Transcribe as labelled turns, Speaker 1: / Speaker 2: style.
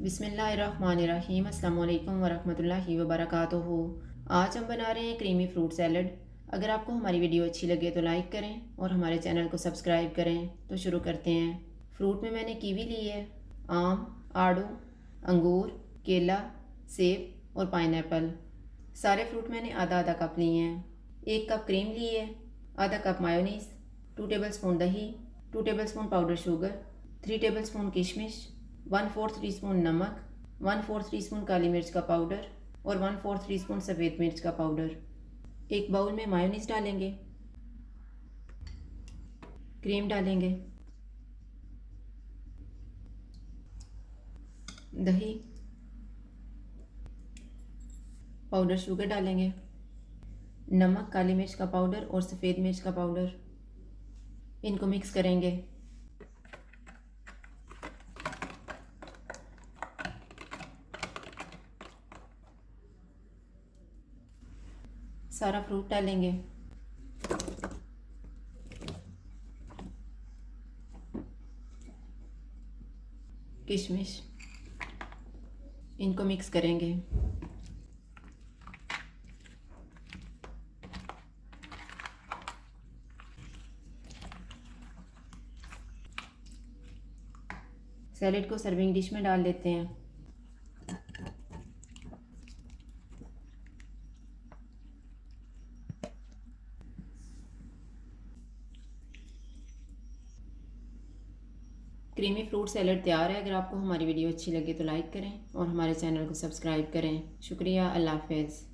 Speaker 1: बिस्मिल्लाहिर्रहमानिर्रहीम अस्सलाम वालेकुम वरहमतुल्लाहि वबरकातुहू। आज हम बना रहे हैं क्रीमी फ्रूट सैलड। अगर आपको हमारी वीडियो अच्छी लगे तो लाइक करें और हमारे चैनल को सब्सक्राइब करें। तो शुरू करते हैं। फ्रूट में मैंने कीवी ली है, आम, आड़ू, अंगूर, केला, सेब और पाइनएप्पल। सारे फ्रूट मैंने आधा आधा कप लिए हैं। 1 कप क्रीम ली है, आधा कप मायोनीज़, 2 टेबलस्पून दही, 2 टेबलस्पून पाउडर शुगर, 3 टेबलस्पून किशमिश, 1/4 टीस्पून नमक, 1/4 टीस्पून काली मिर्च का पाउडर और 1/4 टीस्पून सफ़ेद मिर्च का पाउडर। एक बाउल में मायोनीज़ डालेंगे, क्रीम डालेंगे, दही, पाउडर शुगर डालेंगे, नमक, काली मिर्च का पाउडर और सफ़ेद मिर्च का पाउडर। इनको मिक्स करेंगे। सारा फ्रूट डालेंगे, किशमिश, इनको मिक्स करेंगे। सैलेड को सर्विंग डिश में डाल लेते हैं। क्रीमी फ्रूट सैलड तैयार है। अगर आपको हमारी वीडियो अच्छी लगे तो लाइक करें और हमारे चैनल को सब्सक्राइब करें। शुक्रिया। अल्लाह हाफ़िज़।